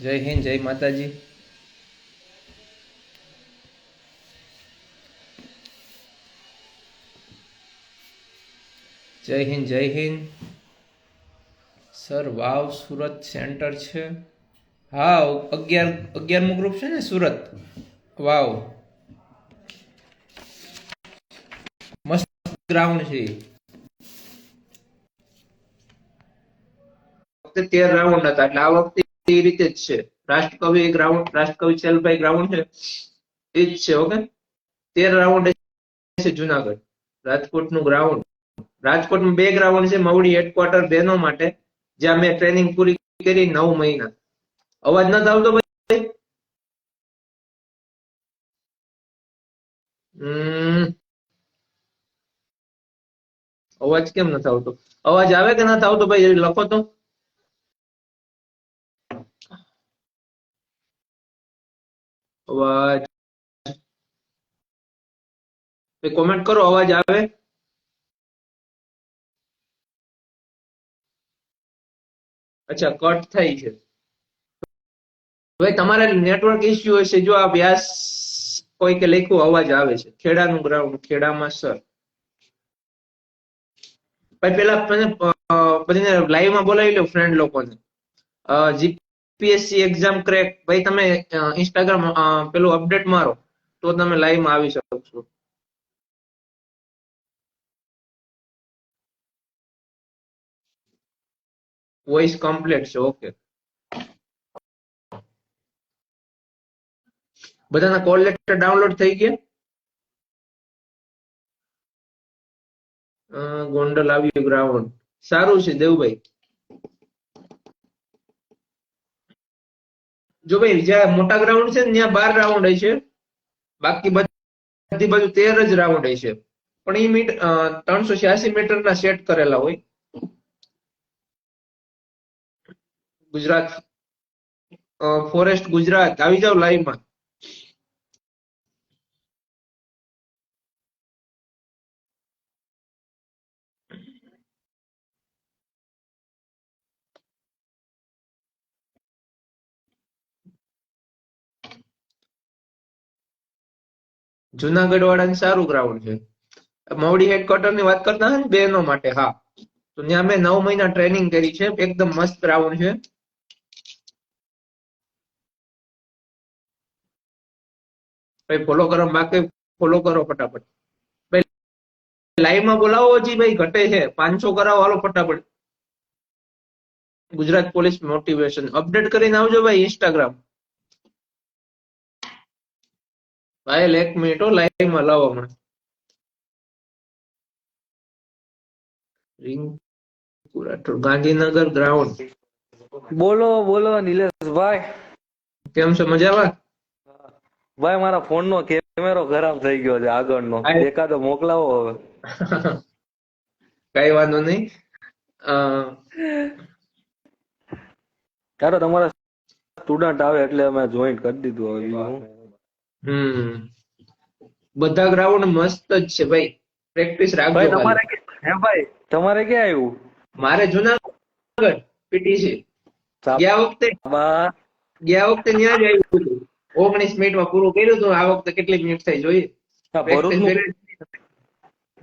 જય હિન્દ, જય માતાજી. જય હિન્દ, જય હિન્દ. સર વાવ સુરત સેન્ટર છે. હા, 11મું ગ્રુપ છે ને સુરત. વાવ મસ્ત ગ્રાઉન્ડ છે. 13 રાઉન્ડ હતા એટલે આ વખતે એ રીતે જ છે. રાષ્ટ્રકવિ ગ્રાઉન્ડ, રાષ્ટ્રકવિ ચલભાઈ ગ્રાઉન્ડ છે એ જ છે. ઓકે, 13 રાઉન્ડ છે. જુનાગઢ રાજકોટ નું ગ્રાઉન્ડ. રાજકોટમાં 2 ગ્રાઉન્ડ છે. મવડી હેડક્વાર્ટર બહેનો માટે, જ્યાં મેં ટ્રેનિંગ પૂરી કરી 9 મહિના. અવાજ નથી આવતો ભાઈ? અવાજ કેમ નથી આવતો? અવાજ આવે કે નથી આવતો ભાઈ? લખો તો. અવાજ કોમેન્ટ કરો, અવાજ આવે? અચ્છા, કટ થાય છે. ભાઈ તમારે નેટવર્ક ઇસ્યુ હશે. જો આ વ્યાસ કોઈ કે લખ્યું અવાજ આવે છે. ખેડાનું ગ્રાઉન્ડ, ખેડામાં સર. ભાઈ પેલા બધાને લાઈવ માં બોલાવી લો, ફ્રેન્ડ લોકોને. જીપીએસસી એક્ઝામ ક્રેક, ભાઈ તમે ઇન્સ્ટાગ્રામ પેલું અપડેટ મારો તો તમે લાઈવ માં આવી શકશો. વોઇસ કમ્પ્લીટ છે. ઓકે, બધાના કોલ લેટર ડાઉનલોડ થઈ ગયા? ગોંડલ આવ્યું ગ્રાઉન્ડ. સારું છે દેવભાઈ. જો ભાઈ જ્યાં મોટા ગ્રાઉન્ડ છે ને ત્યાં 12 રાઉન્ડ હોય છે. બાકી બધી બાજુ 13 જ રાઉન્ડ હોય છે. પણ એ 386 મીટરના સેટ કરેલા હોય. ગુજરાત ફોરેસ્ટ ગુજરાત આવી જાવ લાઈવ માં. જુનાગઢ વાળાને સારું ગ્રાઉન્ડ છે. મવડી હેડક્વાર્ટર ની વાત કરતા હોય ને બહેનો માટે, હા, તો ત્યાં મેં 9 મહિના ટ્રેનિંગ કરી છે. એકદમ મસ્ત ગ્રાઉન્ડ છે. ભાઈ ફોલો કરો, બાકી ફોલો કરો ફટાફટ. ભાઈ લાઈવ માં બોલાવો. હજી ભાઈ ઘટે છે. 500 કરાવો હાલો ફટાફટ. ગુજરાત પોલીસ મોટિવેશન અપડેટ કરીને આવજો ભાઈ ઇન્સ્ટાગ્રામ. ભાઈ 1 મિનિટ હો, લાઈવ માં લાવો હમણાં. ગાંધીનગર ગ્રાઉન્ડ. બોલો બોલો નિલેશભાઈ, કેમ છો? મજામાં? ભાઈ મારા ફોન નો કેમેરો ખરાબ થઈ ગયો છે આગળનો, એકાદો મોકલાવો હવે. કઈ વાંધો નહીં. ચાલો તમારા સ્ટુડન્ટ આવે એટલે અમે જોઈન્ટ કરી દીધું હવે. બધા ગ્રાઉન્ડ મસ્ત જ છે ભાઈ. પ્રેક્ટિસ રાખજો. ભાઈ તમારે ક્યાં આવ્યું? મારે જુનાગઢ પીટીસી. ગયા વખતે ત્યાં જ આવ્યું હતું. 19 મિનિટમાં પૂરું કર્યું હતું. આ વખતે કેટલી મિનિટ થઈ જોઈએ?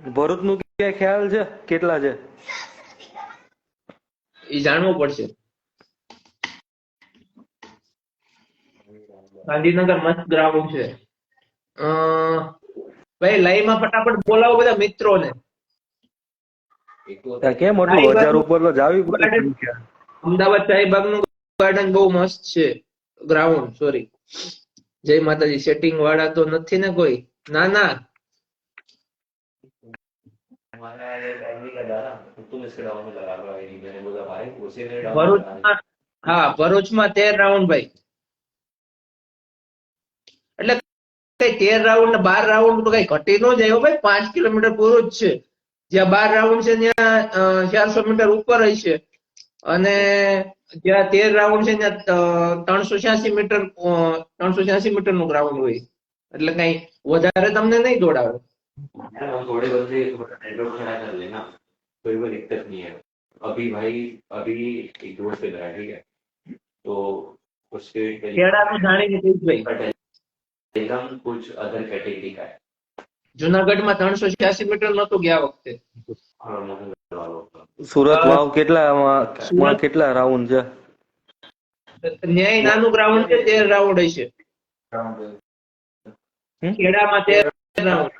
ભરૂચ નું ક્યાં ખ્યાલ છે? કેટલા છે એ જાણવું પડશે. ગાંધીનગર મસ્ત ગ્રાઉન્ડ છે. ભાઈ લાઈવ માં ફટાફટ બોલાવો બધા મિત્રોને. કેમ એટલું 1000 ઉપર તો જાવી પડે. અમદાવાદ શાહીબાગ નું ગાર્ડન બહુ મસ્ત છે. Ground, sorry. જય માતાજી. સેટિંગ વાળા તો નથી ને કોઈ? ના ના. ભરૂચમાં, હા, ભરૂચમાં 13 રાઉન્ડ ભાઈ. એટલે 13 રાઉન્ડ ને 12 રાઉન્ડ તો કઈ ઘટી ન જાય ભાઈ. 5 કિલોમીટર પૂરું જ છે. જ્યાં 12 રાઉન્ડ છે ત્યાં 400 મીટર ઉપર હોય છે. અને જ્યાં 13 રાઉન્ડ છે ત્યાં 386 મીટર નું ગ્રાઉન્ડ હોય. એટલે કઈ વધારે તમને નહીં દોડાવે. थोड़े बंदे थोड़ा नेटवर्क खड़ा कर लेना, कोई वो दिक्कत नहीं है. अभी भाई अभी एक दोस्त पे लगा, ठीक है, तो उसके ખેડાનું જાણીને કહીશ ભાઈ, टेलीग्राम कुछ अदर कैटेगरी का है। જુનાગઢમાં 386 મીટર નહોતું ગયા વખતે. हाँ, मोहन वालों का। સુરત અ, વાવ કેટલામાં સુરત કેટલા રાઉન્ડ છે? ન્યાય નાનું ગ્રાઉન્ડ છે, 13 રાઉન્ડ હશે. ખેડામાં 13 રાઉન્ડ.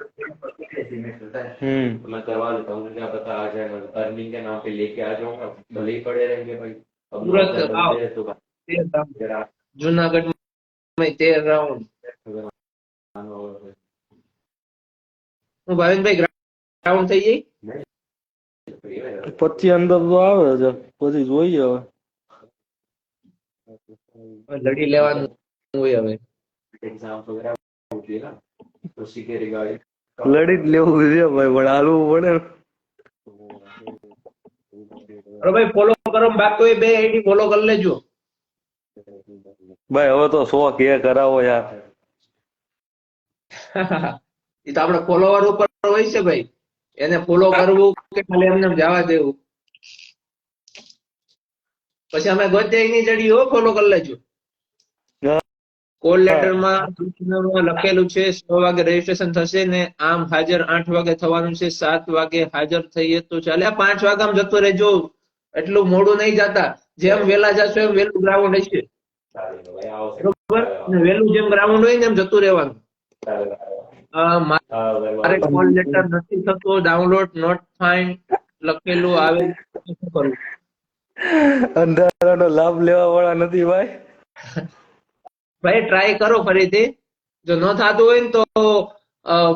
હમ तो मैं करवा देता हूँ, क्या पता आ जाएगा, अर्निंग के नाम पे लेके आ जाऊंगा, भले ही पड़े रहेंगे भाई। अब सूरत 9,000 आओ। बंदे हैं तो 13 રાઉન્ડ. जरा જુનાગઢમાં 13 રાઉન્ડ. अगर आना होगा तो હું ભાવિનભાઈ ગ્રાઉન્ડ થઈ જાય. फ्री है। 25 અંદર તો આવે છે, પછી જોઈએ હવે. લડી લેવાનું હોય હવે. एग्जाम वगैरह होती है ना, उसी के रिगार्डिंग લડી જ લેવું છે ભાઈ, પણ હાલવું પડે ને. અરે ભાઈ ફોલો કરો, બાકી હોય 2 આઈડી ફોલો કરી લેજો. ભાઈ હવે તો 100 કે કરાવો યાર. એ તો આપણે ફોલોવર ઉપર હોય છે ભાઈ, એને ફોલો કરવું કે ખાલી એમને જવા દેવું. પછી અમે ગોત્યાઈ ની જડી હો, ફોલો કરી લેજો. કોલ લેટર માં સૂચનામાં લખેલું છે 6 વાગે રજીસ્ટ્રેશન થશે ને આમ હાજર 8 વાગે થવાનું છે. 7 વાગે હાજર થઈએ તો ચાલે. 5 વાગ્યામાં જતો રહેજો, એટલું મોડું નહીં જતા. જેમ વેલા જશો એમ વેલું ગ્રાઉન્ડ હશે, भाई आओ से બરોબર ને? વેલું જેમ ગ્રાઉન્ડ હોય ને એમ જતું રહેવાનું. મારે કોલ લેટર નથી થતો ડાઉનલોડ, નોટ ફાઇન્ડ લખેલું આવે, શું કરવું? અંધારાનો લાભ લેવા વાળા નથી ભાઈ. ભાઈ ટ્રાય કરો ફરીથી. જો ન થતું હોય ને તો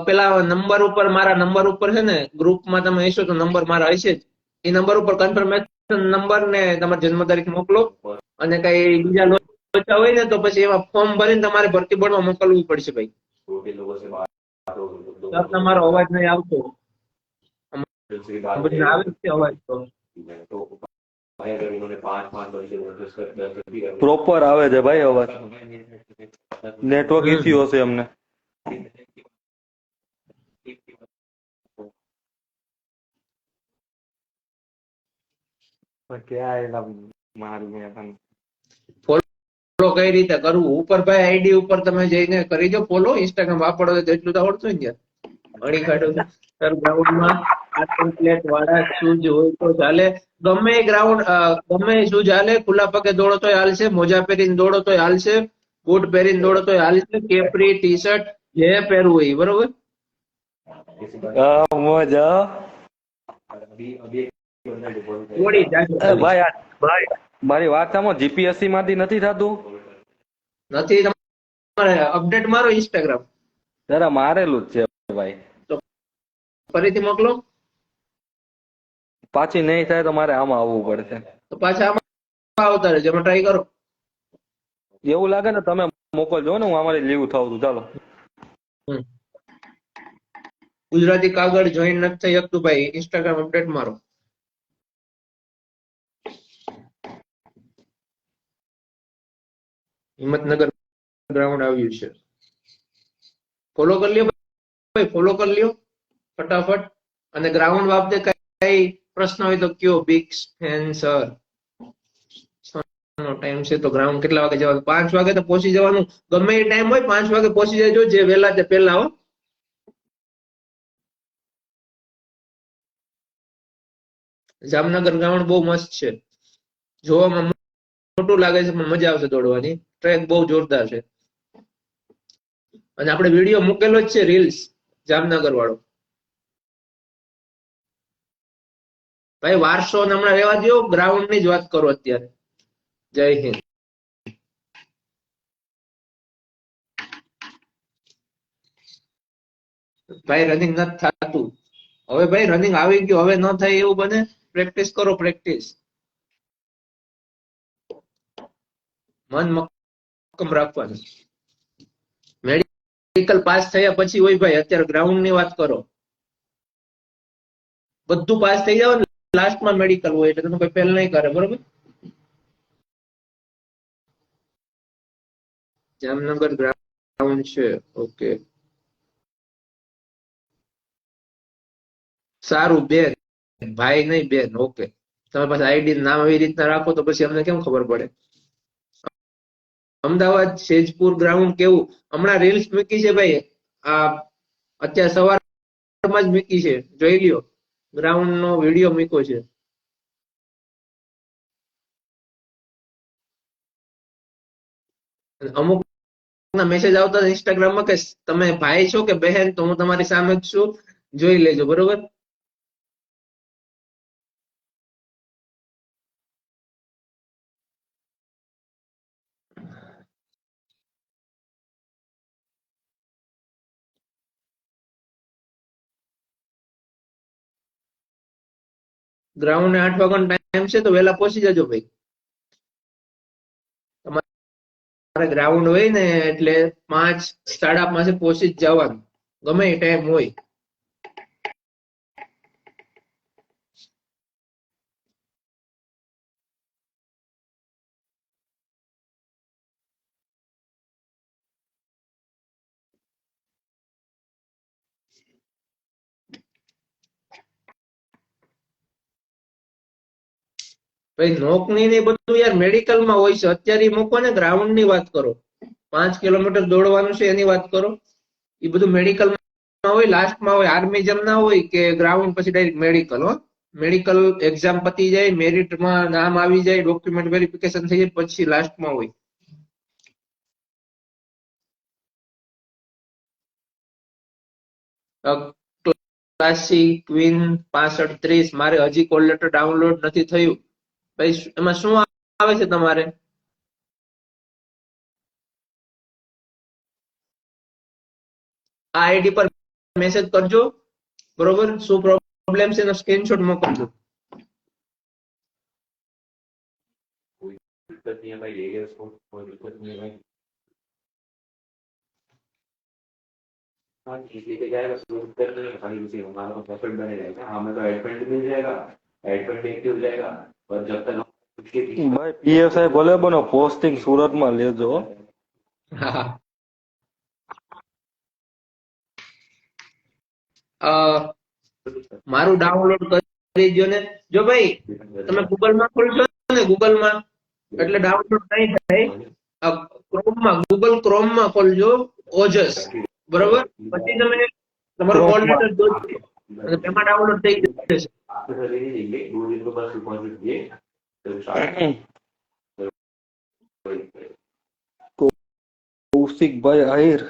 પેલા નંબર ઉપર, મારા નંબર ઉપર છે ને, ગ્રુપમાં તમે હશો તો નંબર મારા હશે જ. એ નંબર ઉપર કન્ફર્મેશન નંબર ને તમારી જન્મ તારીખ મોકલો, અને કઈ બીજા લોચા હોય ને તો પછી એમાં ફોર્મ ભરીને તમારે ભરતી બોર્ડમાં મોકલવું પડશે ભાઈ. वो भी लोगों से बात हो તો તમારો અવાજ નહીં આવતો. दूसरी बात બધું આવે જ છે અવાજ તો. तो भाई अगर उन्होंने 5 बजे तो उसका 10 भी कर પ્રોપર આવે છે ભાઈ અવાજ. નેટવર્ક ઇશ્યુ હશે અમને. ફોલો કઈ રીતે કરવું? ઉપર ભાઈ આઈડી ઉપર તમે જઈને કરી દો ફોલો. ઇન્સ્ટાગ્રામ વાપરો તો એટલું તો આવડતું ને યાર. અણી કાઢો સર. ગ્રાઉન્ડમાં પ્લેટ વાળા શૂઝ હોય તો ચાલે, ગમે ગ્રાઉન્ડ ગમે શૂઝ હાલે. ખુલ્લા પગે દોડો તોય હાલશે, મોજા પહેરીને દોડો તોય હાલશે, બૂટ પહેરીને દોડો તોય હાલશે, કેપરી ટી શર્ટ જે પહેરવું હોય, બરોબર? મજા. अभी अभी एक बंदा डिपॉजिट દોડી જાજો. ભાઈ ભાઈ મારી વાત સામો, જીપીએસસી માંથી નથી થતું? નથી તમારે અપડેટ મારો ઇન્સ્ટાગ્રામ, જરા મારેલું જ છે ભાઈ. ફરીથી મોકલો. પાછી નહીં થાય તો મારે આમાં આવવું પડશે. તો પાછા આમાં આવતા રહેજો, એમાં ટ્રાય કરો. એવું લાગે ને તમે મોકલજો ને, હું અમારી લીવ થાઉં છું. ચાલો. ગુજરાતી કાગળ જોઈન નથી થઈ શકતું ભાઈ, ઇન્સ્ટાગ્રામ અપડેટ મારો. હિંમતનગર ગ્રાઉન્ડ આવ્યું છે. ફોલો કરી લ્યો ભાઈ, ફોલો કરી લ્યો ફટાફટ. અને ગ્રાઉન્ડ બાબતે કઈ પ્રશ્ન હોય તો કયો. બિગ ફેન સર નો ટાઈમ છે તો ગ્રાઉન્ડ કેટલા વાગે જવાનું? 5 વાગે તો પહોંચી જવાનું. ગમે એ ટાઈમ હોય 5 વાગે પહોંચી જજો, જે વહેલા તે પહેલા હો. જામનગર ગ્રાઉન્ડ બહુ મસ્ત છે, જોવામાં મોટું લાગે છે પણ મજા આવશે દોડવાની. ટ્રેક બહુ જોરદાર છે, અને આપણે વિડીયો મૂકેલો જ છે રીલ્સ જામનગર વાળો. ભાઈ વારસો ને હમણાં રહેવા દો, ગ્રાઉન્ડ ની જ વાત કરો અત્યારે. જય હિન્દ. ભાઈ રનિંગ નથી થતું. હવે ભાઈ રનિંગ આવી ગયું, હવે ન થાય એવું બને. પ્રેક્ટિસ કરો, પ્રેક્ટિસ. મન મક્કમ રાખવાનું. મેડિકલ પાસ થયા પછી હોય ભાઈ, અત્યારે ગ્રાઉન્ડ ની વાત કરો. બધું પાસ થઈ જાવ ને, લાસ્ટમાં મેડિકલ હોય એટલે તમે કોઈ ફેલ નહીં કરે, બરોબર? જામનગર ગ્રાઉન્ડ છે, ઓકે સારું. બેન ભાઈ નહીં, બેન ઓકે. તમે પાછા આઈડી નામ એવી રીતના રાખો તો પછી અમને કેમ ખબર પડે? અમદાવાદ શેજપુર ગ્રાઉન્ડ કેવું? હમણાં રીલ્સ મૂકી છે ભાઈ, આ અત્યારે સવારમાં જ મૂકી છે, જોઈ લ્યો. ગ્રાઉન્ડ નો વિડીયો મૂક્યો છે. અમુક ના મેસેજ આવતા ઇન્સ્ટાગ્રામમાં કે તમે ભાઈ છો કે બહેન, તો હું તમારી સામે જ છું, જોઈ લેજો. બરોબર? ગ્રાઉન્ડ 8 વાગ્યાનો ટાઈમ છે, તો વહેલા પહોંચી જજો ભાઈ. તમારે ગ્રાઉન્ડ હોય ને એટલે 5, 5:30 પહોંચી જ જવાનું, ગમે એ ટાઈમ હોય. ભાઈ નોકની ને બધું યાર મેડિકલ માં હોય છે. અત્યારે ઈ મૂકો ને, ગ્રાઉન્ડ ની વાત કરો. 5 કિલોમીટર દોડવાનું છે એની વાત કરો. એ બધું મેડિકલ માં હોય, લાસ્ટમાં હોય. આર્મી જેમ ના હોય કે ગ્રાઉન્ડ પછી ડાયરેક્ટ મેડિકલ. હો, મેડિકલ એક્ઝામ પતી જાય, મેરિટમાં નામ આવી જાય, ડોક્યુમેન્ટ વેરિફિકેશન થઈ જાય, પછી લાસ્ટમાં હોય. ક્લાસિક ક્વીન 6530, મારે હજી કોલ લેટર ડાઉનલોડ નથી થયું. ભાઈ એમાં શું આવે છે તમારે? આ આઈડી પર મેસેજ કરજો. બરોબર? શું પ્રોબ્લેમ છે એનો સ્ક્રીનશોટ મોકલજો. कोई दिक्कत नहीं है भाई, ले गए उसको, कोई दिक्कत नहीं है भाई। हाँ ठीक लेके जाएगा, कोई दिक्कत नहीं है, खाली उसी हमारा प्रॉफिट बने रहेगा। हमें तो एडमेंट मिल जाएगा, एडमेंट एक्टिव हो जाएगा। और जब तक हम उसके ભાઈ પીએસઆઈ ભલે બનો, પોસ્ટિંગ સુરતમાં લેજો. હા. મારું ડાઉનલોડ કરી દો ને. જો ભાઈ તમે ગૂગલમાં ખોલશો ને, ગૂગલમાં એટલે ડાઉનલોડ નહીં થાય. ગૂગલ ક્રોમમાં ખોલજો ઓજસ. બરોબર? પછી તમે તમારો કોલ લેટર જોજો અને તેમાં ડાઉનલોડ થઈ જશે. आपके घर नहीं देंगे, 2 दिन के बाद डिपॉजिट दिए तो स्टार्ट કૌશિકભાઈ આહિર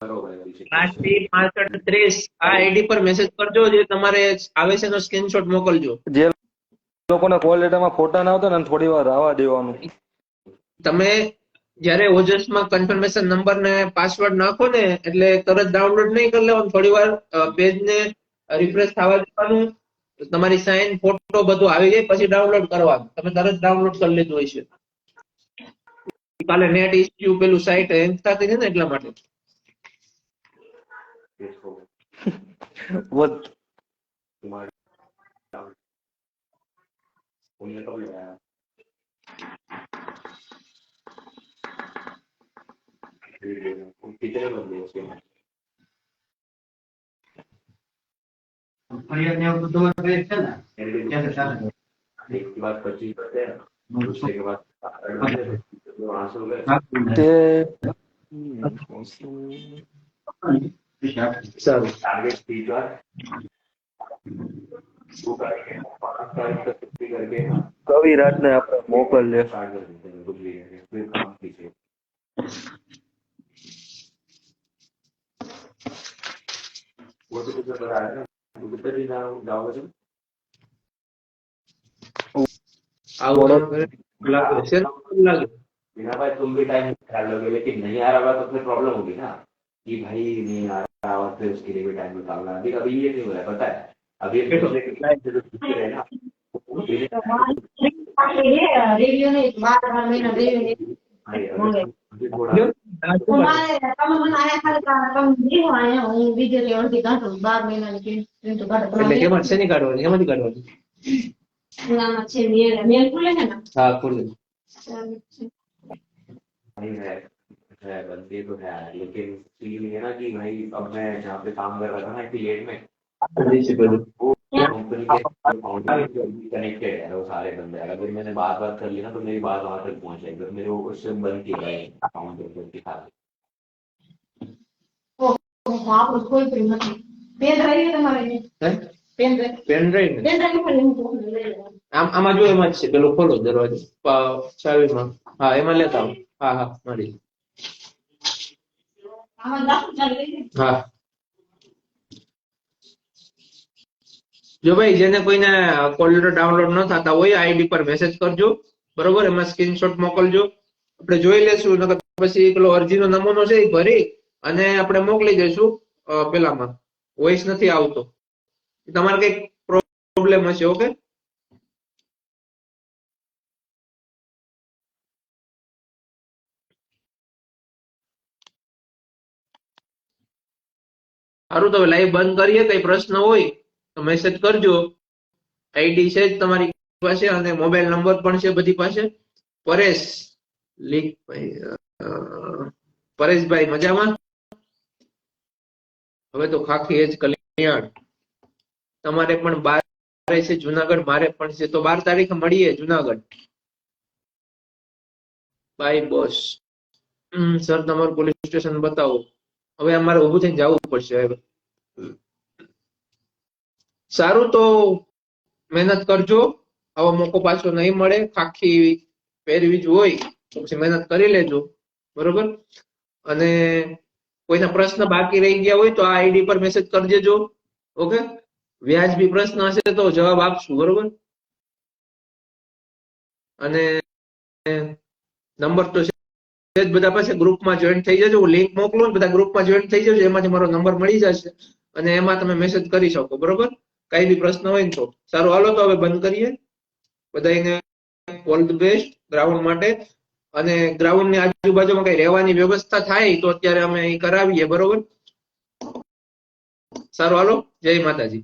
करो भाई अभिषेक। પ્લાસ્ટિક 6530 આ આઈડી પર મેસેજ કરજો. જે તમારે આવે છે એનો સ્ક્રીનશોટ મોકલજો. જે લોકોને કોલ લેટરમાં ફોટા ના આવતા ને થોડી વાર આવવા દેવાનું. તમે જયારે ઓજસમાં કન્ફર્મેશન નંબર ને પાસવર્ડ નાખો ને એટલે તરત ડાઉનલોડ નહીં કરી લેવાનું. થોડી વાર પેજ ને રિફ્રેશ થવા દેવાનું. તમારી સાઇન, ફોટો બધું આવી જાય પછી ડાઉનલોડ કરવાનું. તમે તરત ડાઉનલોડ કરી લીધું હોય છે. કાલે નેટ ઇશ્યુ પેલું સાઇટ હેંગ થતી છે ને એટલા માટે. इसको વધ तुम्हारे उन्हें कब लगाया कितने बंदे उसके एक के बाद 25 करते हैं, दूसरे के बाद 500 हो गए। તે સારું. टारगेट 30 बार वो करके 5 तारीख तक छुट्टी करके કવિરાજને આપણે મોકલીએ. स्टार्ट कर देते हैं कुछ भी है फिर काम कीजिए। वो तो कुछ बता रहे हैं तो कितने दिन जाओगे तुम? આવું લાગે છે લાગે. बिना भाई तुम भी टाइम ख्याल लोगे, लेकिन नहीं आ रहा तो फिर प्रॉब्लम होगी ना कि भाई नहीं आ रहा और फिर उसके लिए भी टाइम निकालना। अभी अभी ये नहीं हो रहा है, पता है अभी एक दूसरे के टाइम से जो छुट्टी रहे ना રેડિયો નહીં 12 મહિના રેડિયો નહીં भाई अभी थोड़ा તમે મને આયા ખાલી તમે દેવો આયા હું બીજે અડધી કાઢું 12 મહિનાની પ્રિન્ટ કાઢો એટલે કેમાં શેની કાઢવાની? એમાંથી કાઢવાની? નામાં છે મેલ ખુલે છે ને હા, ખુલ્લે. नहीं है बंदे तो है, लेकिन फील ये ना कि भाई अब मैं जहाँ पे काम कर रहा था ना एफिलिएट में, જી છે બધું. वो कंपनी के फाउंडर कनेक्टेड है, वो सारे बंदे। अगर मैंने बात कर ली ना तो मेरी बात वहां तक पहुंच जाएगी, मेरे को उससे बंद किया है अकाउंट दिखा। आप उसको ही पेन पेन रही है तुम्हारे लिए पेन ड्राइव પેનડ્રાઈવ ને पर लिंक આમાં જો એમાં જ છે, પેલો ખોલો દરવાજો ચાવીમાં. હા એમાં લેતા આવો. હા હા મળી. આમાં દાખલ ચાલી રહી છે હા જો ભાઈ જેને કોઈને કોલ લેટર ડાઉનલોડ ન થતા હોય આઈડી પર મેસેજ કરજો, બરોબર? એમાં સ્ક્રીનશોટ મોકલજો, આપણે જોઈ લેશું. નકર પછી પેલો અરજીનો નમૂનો છે એ ભરી અને આપણે મોકલી દઈશું. પેલામાં વોઇસ નથી આવતો, તમારે કઈક પ્રોબ્લેમ હશે. ઓકે, સારું. તો લાઈવ બંધ કરીએ. કઈ પ્રશ્ન હોય તો મેસેજ કરજો. આઈડી છે જ તમારી પાસે અને મોબાઈલ નંબર પણ છે બધી પાસે. પરેશ પરેશભાઈ મજામાં? હવે તો ખાખી એજ કલ્યાણ. તમારે પણ 12 છે જુનાગઢ, મારે પણ છે. તો 12 તારીખે મળીએ જુનાગઢ. Bye boss. સર તમારું પોલીસ સ્ટેશન બતાવો. હવે અમારે ઉભું થઈને જવું પડશે. હવે સારું, તો મહેનત કરજો. આવો મોકો પાછો નહીં મળે. ખાખી પહેરવી જ હોય તો પછી મહેનત કરી લેજો, બરોબર? અને કોઈના પ્રશ્ન બાકી રહી ગયા હોય તો આ આઈડી પર મેસેજ કરી દેજો. ઓકે, વ્યાજબી પ્રશ્ન હશે તો જવાબ આપશું, બરોબર? અને નંબર તો છે જ બધા પાસે. ગ્રુપમાં જોઈન થઈ જજો. હું લિંક મોકલું, બધા ગ્રુપમાં જોઈન થઈ જજો. એમાંથી મારો નંબર મળી જશે અને એમાં તમે મેસેજ કરી શકો, બરોબર? કઈ બી પ્રશ્ન હોય ને તો. સારું, હાલો તો હવે બંધ કરીએ. બધાને ઓલ ધ બેસ્ટ ગ્રાઉન્ડ માટે. અને ગ્રાઉન્ડ ની આજુબાજુમાં કઈ રહેવાની વ્યવસ્થા થાય તો અત્યારે અમે અહીં કરાવીએ, બરોબર? સારું, હાલો. જય માતાજી.